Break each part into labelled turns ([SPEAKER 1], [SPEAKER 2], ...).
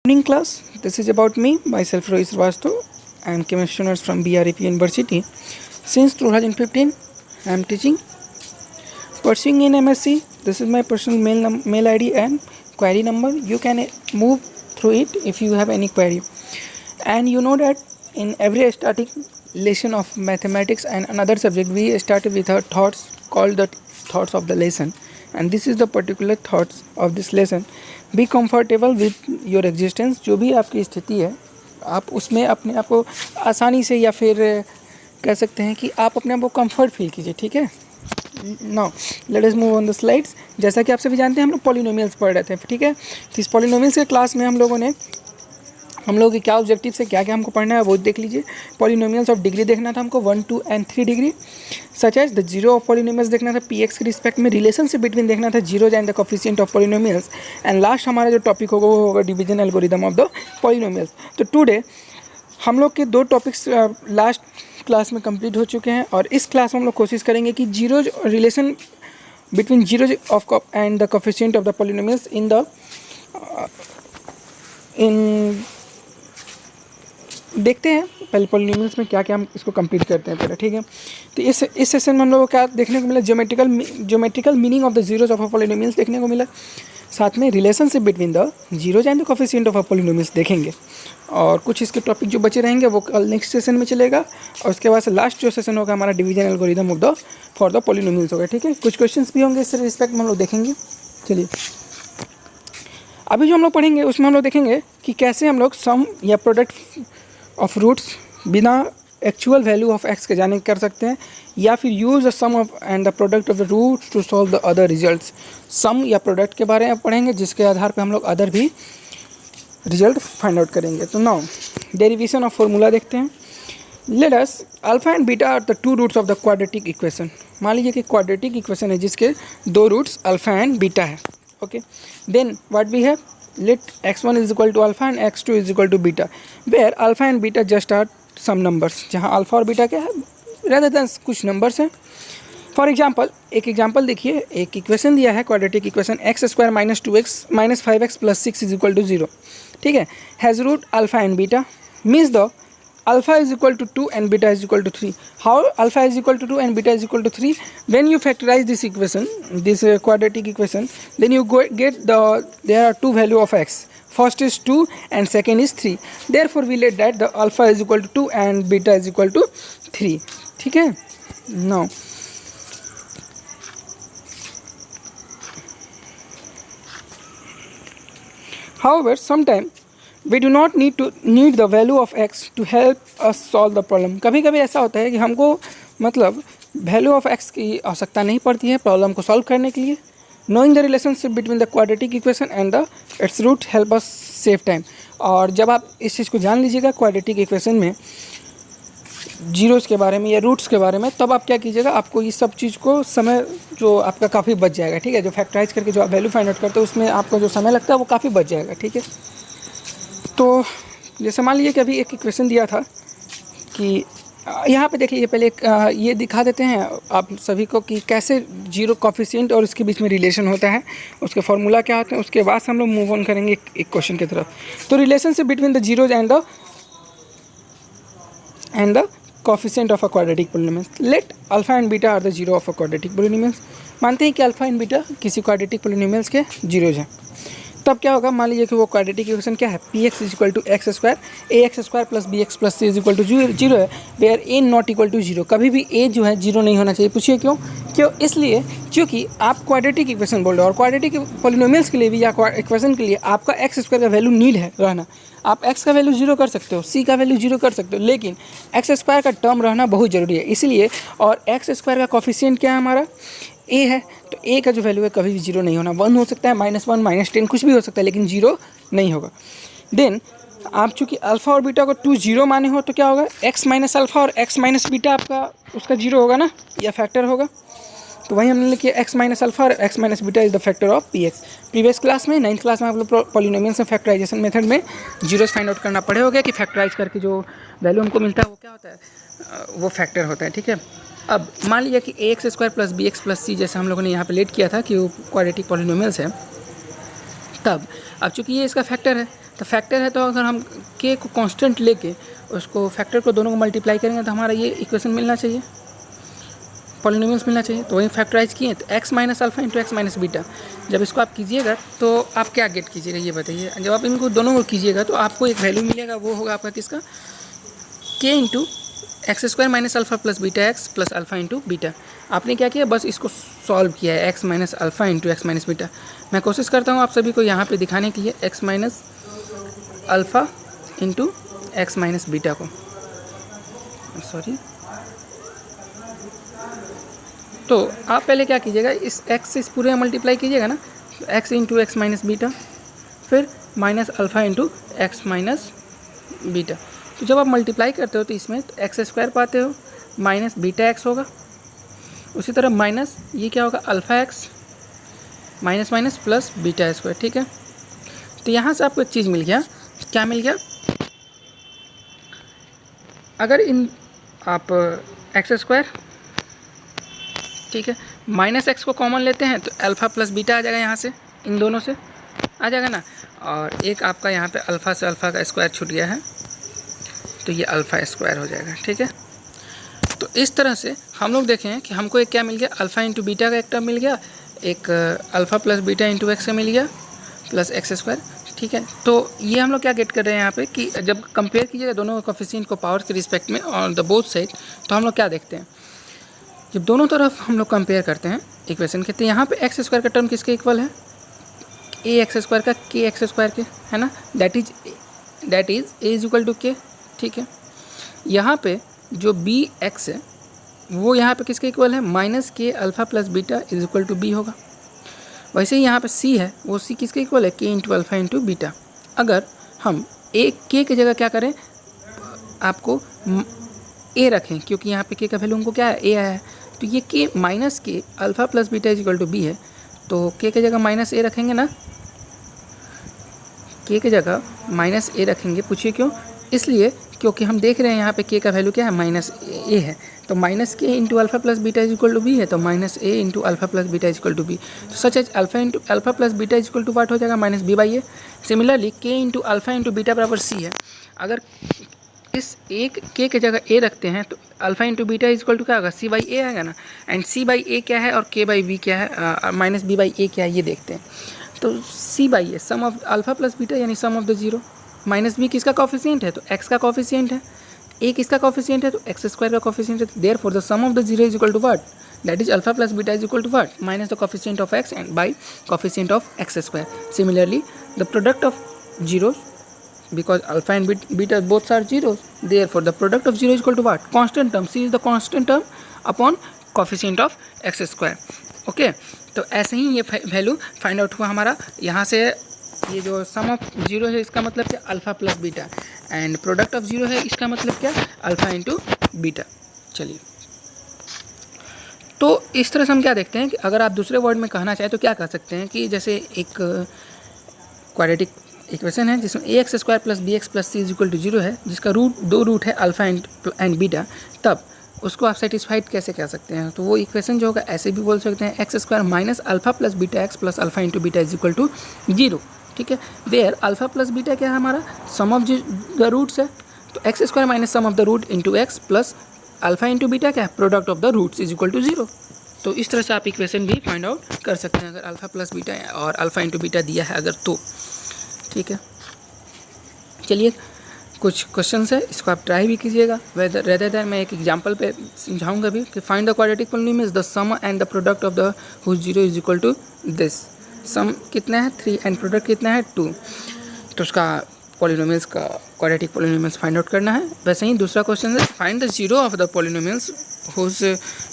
[SPEAKER 1] Morning class, this is about me, myself Rohit Srivastav. I am chemistry nurse from BREP University. Since 2015, I am teaching, pursuing in MSc. This is my personal mail ID and query number. You can move through it if you have any query. And you know that in every starting lesson of mathematics and another subject, we started with our thoughts called the thoughts of the lesson. And this is the particular thoughts of this lesson. Be comfortable with your existence. जो भी आपकी स्थिति है आप उसमें अपने आप को आसानी से या फिर कह सकते हैं कि आप अपने आप को कंफर्ट फील कीजिए. ठीक है. Now let us move on the slides. जैसा कि आप सभी जानते हैं हम लोग पॉलिनोमियल्स पढ़ रहे थे. ठीक है. तो इस पॉलिनोमियल्स के क्लास में हम लोगों के क्या ऑब्जेक्टिव से क्या क्या हमको पढ़ना है वो देख लीजिए. पॉलिनोमियल्स ऑफ डिग्री देखना था हमको 1, 2 and 3 degree. Such as the zero of polynomials देखना था. पीएक्स के रिस्पेक्ट में रिलेशनशिप बिटवीन देखना था zeros and the coefficient of polynomials. And last हमारा जो टॉपिक होगा वो होगा division algorithm of the polynomials. तो टुडे हम लोग के 2 टॉपिक्स लास्ट क्लास में कंप्लीट हो चुके हैं और इस क्लास में हम लोग कोशिश करेंगे कि zeros relation between zeros of and the coefficient of the polynomials इन देखते हैं. पहले पॉलिनोमियल्स में क्या क्या हम इसको कंप्लीट करते हैं पहले. ठीक है. तो इस सेशन में हम लोगों को क्या देखने को मिला, geometrical meaning of the zeros of a polynomials देखने को मिला. साथ में relationship between the zeros and the coefficient of a polynomials देखेंगे. और कुछ इसके टॉपिक जो बचे रहेंगे वो कल नेक्स्ट सेशन में चलेगा. और उसके बाद से लास्ट जो सेशन होगा हमारा division algorithm of the for the polynomials होगा. ठीक है. कुछ क्वेश्चंस भी होंगे इससे रिस्पेक्ट में हम लोग देखेंगे. चलिए अभी जो हम लोग पढ़ेंगे उसमें हम लोग देखेंगे कि कैसे हम लोग सम या प्रोडक्ट ऑफ रूट्स बिना एक्चुअल वैल्यू ऑफ एक्स के जाने कर सकते हैं, या फिर use the sum of and the product of the roots to solve the other results. Sum या प्रोडक्ट के बारे में पढ़ेंगे जिसके आधार पे हम लोग अदर भी रिजल्ट फाइंड आउट करेंगे. तो नाउ डेरिवेशन ऑफ फॉर्मूला देखते हैं. Let us alpha and beta are the 2 roots of the quadratic equation. मान लीजिए कि क्वाड्रेटिक इक्वेशन है जिसके 2 रूट्स अल्फा एंड बीटा है. Okay. Then what we have, let x1 is equal to alpha and x2 is equal to beta, where alpha and beta just are some numbers. जहाँ alpha और beta क्या है, rather than कुछ numbers हैं. For example एक example देखिए. एक equation दिया है quadratic equation x² - 2x - 5x + 6 is equal to 0. ठीक है. Has root alpha and beta, means the alpha is equal to 2 and beta is equal to 3. How alpha is equal to 2 and beta is equal to 3? When you factorize this equation, this quadratic equation, then you get there are 2 value of x. First is 2 and second is 3. Therefore we let that the alpha is equal to 2 and beta is equal to 3. ठीक है. Now however sometime we do not need the value of x to help us solve the problem. कभी कभी ऐसा होता है कि हमको मतलब वैल्यू ऑफ x की आवश्यकता नहीं पड़ती है प्रॉब्लम को सॉल्व करने के लिए. Knowing the relationship between the quadratic equation and the its root help us save time. और जब आप इस चीज़ को जान लीजिएगा क्वाड्रेटिक इक्वेशन में जीरोज़ के बारे में या रूट्स के बारे में, तब आप क्या कीजिएगा, आपको इस सब चीज़ को समय जो आपका काफ़ी बच जाएगा. ठीक है. जो फैक्टराइज करके जो आप वैल्यू फाइंड आउट करते हो उसमें आपका जो समय लगता है वो काफ़ी बच जाएगा. ठीक है. तो जैसे मान लीजिए कि अभी एक इक्वेशन दिया था कि यहाँ पे देख लीजिए. पहले ये दिखा देते हैं आप सभी को कि कैसे जीरो कोफिशिएंट और उसके बीच में रिलेशन होता है, उसके फार्मूला क्या होते हैं. उसके बाद से हम लोग मूव ऑन करेंगे एक क्वेश्चन की तरफ. तो relationship between the zeros and the coefficient of a quadratic polynomials. Let alpha and beta are the zero of a quadratic polynomials. मानते हैं कि अल्फा एंड बीटा किसी क्वाड्रेटिक पॉलिनोमियल्स के जीरोज हैं. तब क्या होगा, मान लीजिए कि वो क्वाड्रेटिक इक्वेशन क्या है, px is equal to x² ax² + bx + c is equal to 0 है, where a not equal to 0. कभी भी a जो है 0 नहीं होना चाहिए. पूछिए क्यों. इसलिए क्योंकि आप क्वाड्रेटिक इक्वेशन बोल रहे हो और क्वाड्रेटिक पॉलिनोमियल्स के लिए भी या इक्वेशन के लिए आपका x² का वैल्यू नीड है रहना. आप x का वैल्यू 0 कर सकते हो, c का वैल्यू 0 कर सकते हो, लेकिन x² का टर्म रहना बहुत ज़रूरी है. इसलिए और x² का कोफिशिएंट क्या है हमारा, a है. तो a का जो वैल्यू है कभी भी 0 नहीं होना. 1 हो सकता है, -1 -10 कुछ भी हो सकता है, लेकिन 0 नहीं होगा. देन आप चूँकि अल्फ़ा और बीटा को 2 0 माने हो तो क्या होगा, x - अल्फ़ा और x - बीटा आपका उसका 0 होगा ना, या फैक्टर होगा. तो वही हमने लिखा x - अल्फ़ा और x - beta is the factor of px. Previous class में 9th क्लास में आप लोग पॉलिनोमियल्स में फैक्टराइजेशन मेथड में जीरोस फाइंड आउट करना पड़े होगा कि फैक्टराइज करके जो वैल्यू हमको मिलता है वो क्या होता है, वो फैक्टर होता है. ठीक है. अब मान लीजिए कि ax² + bx + c जैसे हम लोगों ने यहाँ पे लेट किया था कि वो क्वाड्रेटिक पॉलिनोमियल्स है. तब अब चूँकि ये इसका फैक्टर है तो फैक्टर है, तो अगर हम के को कांस्टेंट लेके उसको फैक्टर को दोनों को मल्टीप्लाई करेंगे तो हमारा ये इक्वेशन मिलना चाहिए, पॉलिनोमियल्स मिलना चाहिए। तो वही फैक्टराइज किए तो x minus alpha into X minus beta. जब इसको आप कीजिएगा तो आप क्या गेट कीजिएगा ये बताइए। जब आप इनको दोनों को कीजिएगा तो आपको एक वैल्यू मिलेगा, वो होगा आपका किसका, k into x square minus alpha plus beta x plus alpha into beta. आपने क्या किया, बस इसको सॉल्व किया है, x minus alpha into X minus beta. मैं कोशिश करता हूँ आप सभी को यहाँ पे दिखाने के लिए x minus alpha into X minus beta को, सॉरी। तो आप पहले क्या कीजिएगा, इस x से इस पूरे में मल्टीप्लाई कीजिएगा ना, तो x into X minus beta, फिर minus alpha into X minus beta. तो जब आप मल्टीप्लाई करते हो तो इसमें तो एक्स स्क्वायर पाते हो, माइनस बीटा एक्स होगा, उसी तरह माइनस ये क्या होगा, alpha x minus minus plus beta square, ठीक है। तो यहाँ से आपको एक चीज़ मिल गया, क्या मिल गया, अगर इन आप एक्स स्क्वायर, ठीक है, माइनस एक्स को कॉमन लेते हैं तो अल्फ़ा प्लस बीटा आ जाएगा, यहाँ से इन दोनों से आ जाएगा ना, और एक आपका यहाँ पे अल्फ़ा से अल्फ़ा का स्क्वायर छूट गया है तो ये अल्फ़ा स्क्वायर हो जाएगा, ठीक है। तो इस तरह से हम लोग देखें कि हमको एक क्या मिल गया, अल्फ़ा इंटू बीटा का एक टर्म मिल गया, एक alpha plus beta into x का मिल गया प्लस एक्स स्क्वायर, ठीक है। तो ये हम लोग क्या गेट कर रहे हैं यहाँ पे कि जब कंपेयर कीजिएगा दोनों कोफिशिएंट को पावर के रिस्पेक्ट में ऑन द बोथ साइड, तो हम लोग क्या देखते हैं, जब दोनों तरफ हम लोग कंपेयर करते हैं इक्वेशन के, तो यहाँ पे एक्स स्क्वायर का टर्म किसके इक्वल है, ए एक्स स्क्वायर का के एक्स स्क्वायर के, है ना, that is a is equal to k, ठीक है। यहाँ पे जो बी एक्स है वो यहाँ पे किसके इक्वल है, minus k alpha plus beta is equal to b होगा। वैसे ही यहाँ पे सी है, वो सी किसके इक्वल है, के इंटू अल्फ़ा इंटू बीटा। अगर हम ए के की जगह क्या करें, आपको ए रखें, क्योंकि यहाँ पे के का वैल्यू हमको क्या है, ए आया है, तो ये के minus k alpha plus beta is equal to B है, तो के की जगह माइनस ए रखेंगे ना, के की जगह माइनस ए रखेंगे। पूछिए क्यों, इसलिए क्योंकि हम देख रहे हैं यहाँ पे के का वैल्यू क्या है, माइनस ए है, तो minus K into alpha plus beta is equal to B है, तो minus A into alpha plus beta is equal to B. तो such as alpha into alpha plus beta is equal to what हो जाएगा, minus B by A. Similarly K into alpha into beta बराबर C है। अगर इस एक के की जगह ए रखते हैं तो alpha into beta is equal to क्या होगा, सी बाई ए आएगा ना, एंड सी बाई ए क्या है और के बाई बी क्या है, माइनस बी बाई ए क्या है, ये देखते हैं। तो C by A sum of alpha plus beta यानी sum of the zero, minus B किसका कॉफिशिएंट है, तो एक्स का कॉफिशिएंट है, ए किसका कॉफिशिएंट है, तो एक्स स्क्वायर का कॉफिशिएंट है। Therefore the sum of the zero is equal to what, that is alpha plus beta is equal to what, minus the coefficient of x and by coefficient of x square. Similarly the product of zeros, because alpha and beta both are zeros, therefore the product of zero is equal to what, constant term, c is the constant term upon coefficient of x square, okay। तो ऐसे ही ये value find out हुआ हमारा। यहाँ से ये जो सम of zero है इसका मतलब क्या, alpha plus beta, and product of zero है इसका मतलब क्या, अल्फा इंटू बीटा। चलिए, तो इस तरह से हम क्या देखते हैं कि अगर आप दूसरे वर्ड में कहना चाहें तो क्या कह सकते हैं कि जैसे एक क्वाड्रेटिक इक्वेशन है जिसमें A X square plus B X plus C is equal to zero है, जिसका दो रूट है अल्फा एंड बीटा, तब उसको आप सेटिस्फाइड कैसे कह सकते हैं, तो वो इक्वेशन जो होगा ऐसे भी बोल सकते हैं, x square minus alpha plus beta x plus alpha into beta is equal to zero, ठीक है। वेयर अल्फा प्लस बीटा क्या है हमारा, सम ऑफ द रूट्स है, तो x square minus sum of the root into x plus alpha into beta क्या है, product of the roots is equal to zero. तो इस तरह से आप इक्वेशन भी फाइंड आउट कर सकते हैं अगर अल्फा प्लस बीटा और अल्फा इंटू बीटा दिया है अगर तो, ठीक है। चलिए, कुछ क्वेश्चंस है, इसको आप ट्राई भी कीजिएगा। रेदर दैन मैं एक एग्जांपल पे समझाऊंगा भी कि find the quadratic polynomials the sum and the product of the whose zero is equal to this. Sum कितना है 3 एंड प्रोडक्ट कितना है 2, तो उसका पॉलिनोमियल्स का क्वाड्रेटिक पॉलिनोमियल्स फाइंड आउट करना है। वैसे ही दूसरा क्वेश्चन है find the zero of the polynomials whose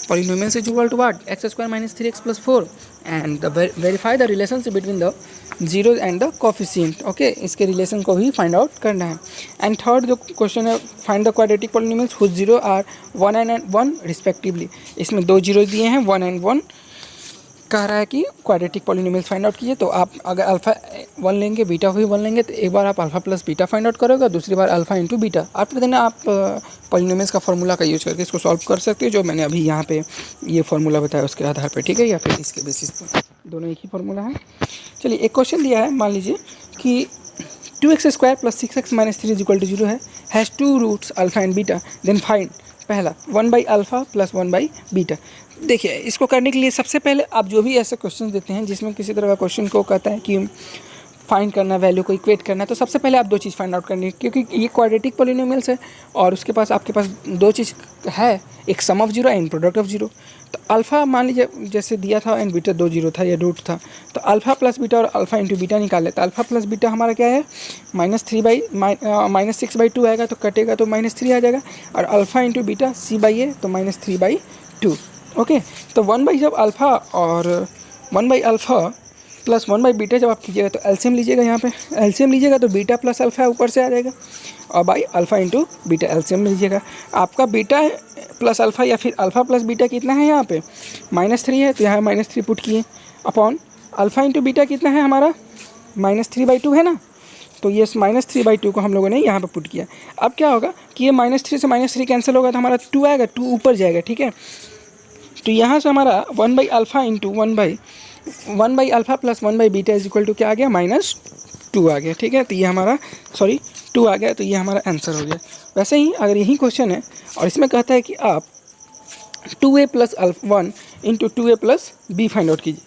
[SPEAKER 1] polynomials is equal to what, x square minus 3x plus 4 and verify the relationship between the zero and the coefficient, okay. इसके relation को भी find out करना है। And third जो question है find the quadratic polynomials whose zero are 1 and 1 respectively. इसमें 2 zero दिए हैं, 1 एंड 1 कह रहा है कि क्वाड्रेटिक पॉलिनोमियल्स फाइंड आउट कीजिए। तो आप अगर अल्फा 1 लेंगे बीटा भी 1 लेंगे तो एक बार आप alpha plus beta find out करोगे, दूसरी बार alpha into beta. After then आप पॉलिनोमियल्स का फार्मूला का यूज करके इसको सॉल्व कर सकते हो, जो मैंने अभी यहाँ पे ये फार्मूला बताया उसके आधार पर, ठीक है, या फिर इसके बेसिस पर, दोनों एक ही फार्मूला है। चलिए, एक क्वेश्चन दिया है, मान लीजिए कि 2x² + 6x - 3 = 0 है, has 2 roots alpha and beta, then find पहला 1/α + 1/β। देखिए इसको करने के लिए सबसे पहले आप जो भी ऐसे क्वेश्चन देते हैं जिसमें किसी तरह का क्वेश्चन को कहता है कि फाइंड करना, वैल्यू को इक्वेट करना है, तो सबसे पहले आप दो चीज़ फाइंड आउट करनी है, क्योंकि ये क्वाड्रेटिक पॉलिनोमियल्स है और उसके पास आपके पास दो चीज़ है, एक sum of zero and product of zero. तो अल्फ़ा मान लीजिए जैसे दिया था एंड बीटा 2 0 था या रूट था, तो अल्फ़ा प्लस बीटा और अल्फ़ा इंटू बीटा निकाल लेते। अल्फ़ा प्लस बीटा हमारा क्या है -6/2 आएगा, तो कटेगा तो -3 आ जाएगा, और अल्फ़ा इंटू बीटा c/a तो -3/2। ओके, तो 1/ जब अल्फ़ा और 1/α प्लस 1/बीटा जब आप कीजिएगा तो एलसीएम लीजिएगा, यहाँ पे एलसीएम लीजिएगा तो बीटा प्लस अल्फ़ा ऊपर से आ जाएगा, और by alpha into beta LCM लीजिएगा। आपका बीटा प्लस अल्फ़ा या फिर अल्फ़ा प्लस बीटा कितना है यहाँ पे -3 है, तो यहाँ -3 पुट किए, अपॉन अल्फ़ा इंटू बीटा कितना है हमारा -3/2 है ना, तो ये -3/2 को हम लोगों ने यहाँ पे पुट किया। अब क्या होगा कि ये -3 से -3 कैंसिल होगा तो हमारा 2 आएगा, 2 ऊपर जाएगा, ठीक है। तो यहाँ से हमारा 1/α इंटू 1/α प्लस 1/बीटा इज इक्वल टू क्या आ गया -2 आ गया, ठीक है। तो ये हमारा 2 आ गया, तो ये हमारा आंसर हो गया। वैसे ही अगर यही क्वेश्चन है और इसमें कहता है कि आप 2a + 1 into 2a + b find out कीजिए,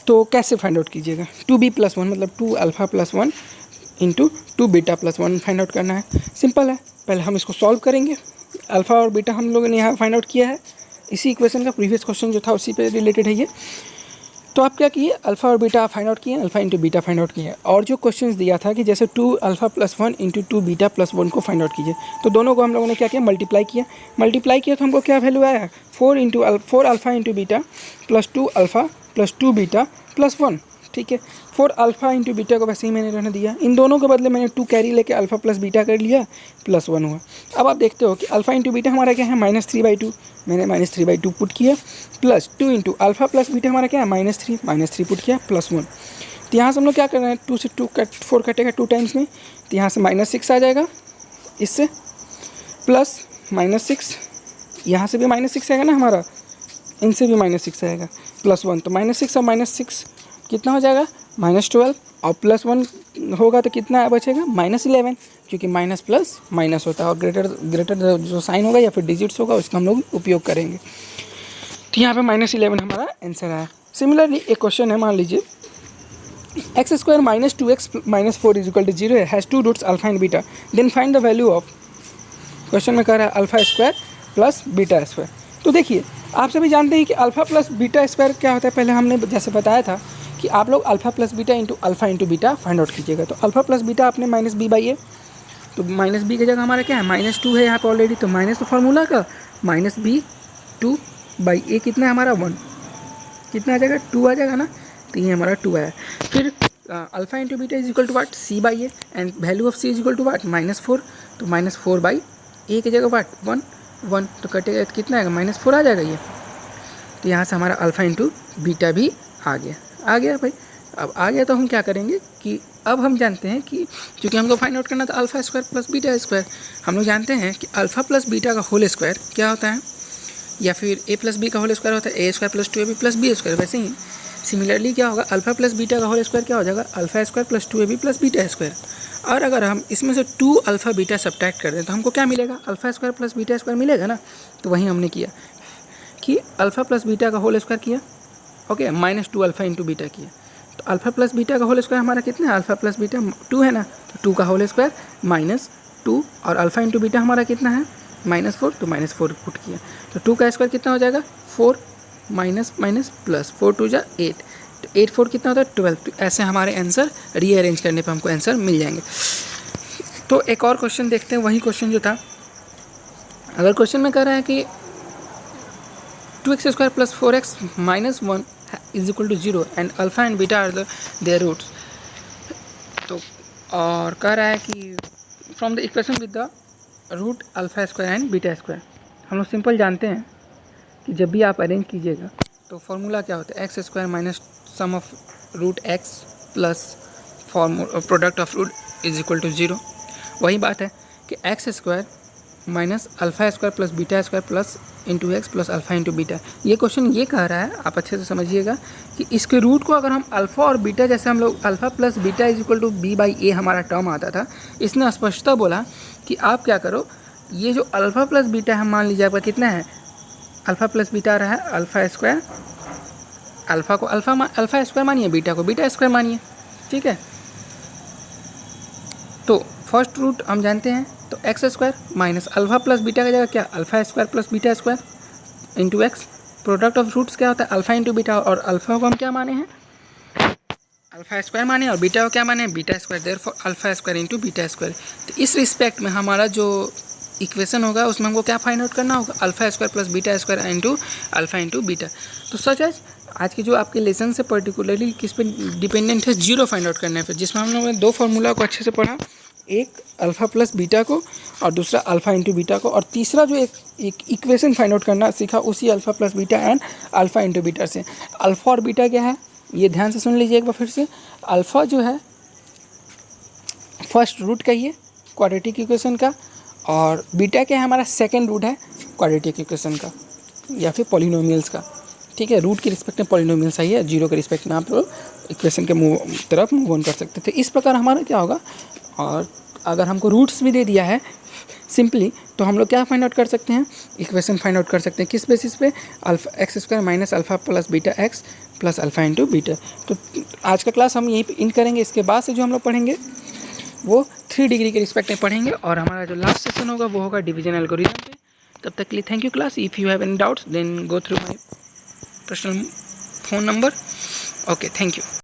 [SPEAKER 1] तो कैसे फाइंड आउट कीजिएगा? 2b + 1 मतलब 2α + 1 इंटू 2β + 1 फाइंड आउट करना है। सिंपल है, पहले हम इसको सॉल्व करेंगे। अल्फ़ा और बीटा हम लोगों ने यहाँ फाइंड आउट किया है, इसी इक्वेशन का प्रीवियस क्वेश्चन जो था उसी पे रिलेटेड है ये। तो आप क्या किए, अल्फ़ा और बीटा फाइंड आउट किए, alpha into beta find out किए, और जो क्वेश्चंस दिया था कि जैसे 2α + 1 इंटू 2β + 1 को फाइंड आउट कीजिए, तो दोनों को हम लोगों ने क्या किया, मल्टीप्लाई किया तो हमको क्या वैल्यू आया 4α इंटू बीटा प्लस 2α प्लस 2β + 1, ठीक है। 4α इंटू बीटा को वैसे ही मैंने रहने दिया, इन दोनों के बदले मैंने 2 कैरी लेके अल्फ़ा प्लस बीटा कर लिया, +1 हुआ। अब आप देखते हो कि अल्फ़ा इंटू बीटा हमारा क्या है -3/2, मैंने -3/2 पुट किया, plus 2 into alpha plus beta हमारा क्या है -3 पुट किया, +1। तो यहाँ से हम लोग क्या कर रहे हैं, 2 से 4 कटेगा 2 टाइम्स में, तो यहाँ से -6 आ जाएगा, इससे प्लस -6, यहाँ से भी -6 आएगा ना हमारा, इनसे भी -6 आएगा, +1, तो -6 और -6 कितना हो जाएगा -12, और +1 होगा तो कितना बचेगा -11, क्योंकि माइनस प्लस माइनस होता है, और ग्रेटर जो साइन होगा या फिर डिजिट्स होगा उसका हम लोग उपयोग करेंगे। तो यहाँ पे -11 हमारा आंसर आया। सिमिलरली एक क्वेश्चन है, मान लीजिए x² - 2x - 4 = 0 है, has 2 roots alpha and beta, then find the value of, question में कह रहा है अल्फ़ा² प्लस बीटा²। तो देखिए आप सभी जानते हैं कि अल्फ़ा प्लस बीटा² क्या होता है, पहले हमने जैसे बताया था कि आप लोग alpha plus beta into alpha into beta find out कीजिएगा। तो अल्फ़ा प्लस बीटा आपने -b/a, तो -b की जगह हमारा क्या है -2 है यहाँ पे ऑलरेडी, तो माइनस तो फार्मूला का -b/2 कितना है हमारा 1, कितना आ जाएगा 2 आ जाएगा ना, तो ये हमारा 2 आया। फिर alpha into beta is equal to what c/a, and value of c is equal to what -4, तो -4/a की जगह वाट 1 तो कटेगा तो कितना आएगा -4 आ जाएगा ये। तो यहाँ से हमारा अल्फ़ा इंटू बीटा भी आ गया भाई। अब आ गया तो हम क्या करेंगे कि अब हम जानते हैं कि क्योंकि हमको फाइंड आउट करना था अल्फ़ा² प्लस बीटा², हम लोग जानते हैं कि अल्फ़ा प्लस बीटा का होल स्क्वायर क्या होता है, या फिर a प्लस बी का होल स्क्वायर होता है a² + 2ab + b²। वैसे ही सिमिलरली क्या होगा, अल्फ़ा प्लस बीटा का होल स्क्वायर क्या हो जाएगा, अल्फ़ा² + 2ab + बीटा²। और अगर हम इसमें से 2 अल्फ़ा बीटा सब्ट्रैक्ट कर दें तो हमको क्या मिलेगा, अल्फ़ा² + बीटा² मिलेगा ना। तो वहीं हमने किया कि अल्फ़ा प्लस बीटा का होल स्क्वायर किया, ओके, -2 अल्फ़ा इंटू बीटा किया, तो अल्फ़ा प्लस बीटा का होल स्क्वायर हमारा कितना है, अल्फ़ा प्लस बीटा 2 है ना, तो 2 का होल स्क्वायर -2, और अल्फ़ा इंटू बीटा हमारा कितना है -4, तो -4 पुट किया, तो 2 का स्क्वायर कितना हो जाएगा 4 माइनस प्लस 4 2 जा 8, तो 8 4 कितना होता है 12। तो ऐसे हमारे आंसर रीअरेंज करने पर हमको आंसर मिल जाएंगे। तो एक और क्वेश्चन देखते हैं, वही क्वेश्चन जो था, अगर क्वेश्चन में कह रहा है कि 2x² + 4x - 1 is equal to 0 and alpha and beta are their roots, तो और कह रहा है कि from the equation with the root अल्फ़ा² एंड बीटा²। हम लोग सिंपल जानते हैं कि जब भी आप अरेंज कीजिएगा तो फॉर्मूला क्या होता है, x² minus sum of root x plus product of root is equal to 0। वही बात है कि x² माइनस अल्फ़ा² प्लस बीटा² plus into x plus alpha into beta. ये क्वेश्चन ये कह रहा है, आप अच्छे से समझिएगा, कि इसके रूट को अगर हम अल्फ़ा और बीटा, जैसे हम लोग alpha plus beta is equal to B by A हमारा टर्म आता था, इसने स्पष्टता बोला कि आप क्या करो, ये जो अल्फ़ा प्लस बीटा है मान लीजिए आपका कितना है, अल्फ़ा प्लस बीटा आ रहा है अल्फ़ा स्क्वायर, अल्फ़ा को अल्फ़ा स्क्वायर मानिए, बीटा को बीटा स्क्वायर मानिए, ठीक है। तो फर्स्ट रूट हम जानते हैं, तो x square minus alpha plus beta का जगह क्या, alpha square plus beta square into x. Product of roots क्या होता है, अल्फ़ा इंटू बीटा, और अल्फ़ा को हम क्या माने हैं, अल्फ़ा स्क्वायर माने, और बीटा को क्या माने, beta square, therefore alpha square into beta square. तो इस रिस्पेक्ट में हमारा जो इक्वेशन होगा उसमें हमको क्या फाइंड आउट करना होगा, alpha square plus beta square into alpha into beta. तो सच आज की जो आपके लेसन से पर्टिकुलरली किस पे डिपेंडेंट है, जीरो फाइंड आउट करने पे, जिसमें हम लोगों ने दो फार्मूला को अच्छे से पढ़ा, एक अल्फ़ा प्लस बीटा को और दूसरा अल्फ़ा इंटू बीटा को, और तीसरा जो एक इक्वेशन फाइंड आउट करना सीखा उसी alpha plus beta and alpha into beta से। अल्फ़ा और बीटा क्या है ये ध्यान से सुन लीजिए एक बार फिर से। अल्फ़ा जो है फर्स्ट रूट का ये क्वाड्रेटिक इक्वेशन का, और बीटा क्या है हमारा सेकेंड रूट है क्वाड्रेटिक इक्वेशन का या फिर पॉलिनोमियल्स का, ठीक है। रूट के रिस्पेक्ट में पॉलिनोमियल्स आई है, जीरो के रिस्पेक्ट में आप लोग इक्वेशन के तरफ मूव ऑन कर सकते थे। इस प्रकार हमारा क्या होगा, और अगर हमको रूट्स भी दे दिया है सिंपली, तो हम लोग क्या फाइंड आउट कर सकते हैं, इक्वेशन फाइंड आउट कर सकते हैं, किस बेसिस पे, alpha x square minus alpha plus beta x plus alpha into beta. तो आज का क्लास हम यहीं पे इन करेंगे। इसके बाद से जो हम लोग पढ़ेंगे वो 3 डिग्री के रिस्पेक्ट में पढ़ेंगे, और हमारा जो लास्ट सेशन होगा वो होगा डिवीजन एल्गोरिथम पे। तब तक के लिए thank you class. If you have any doubts then go through my personal phone number. Okay, thank you.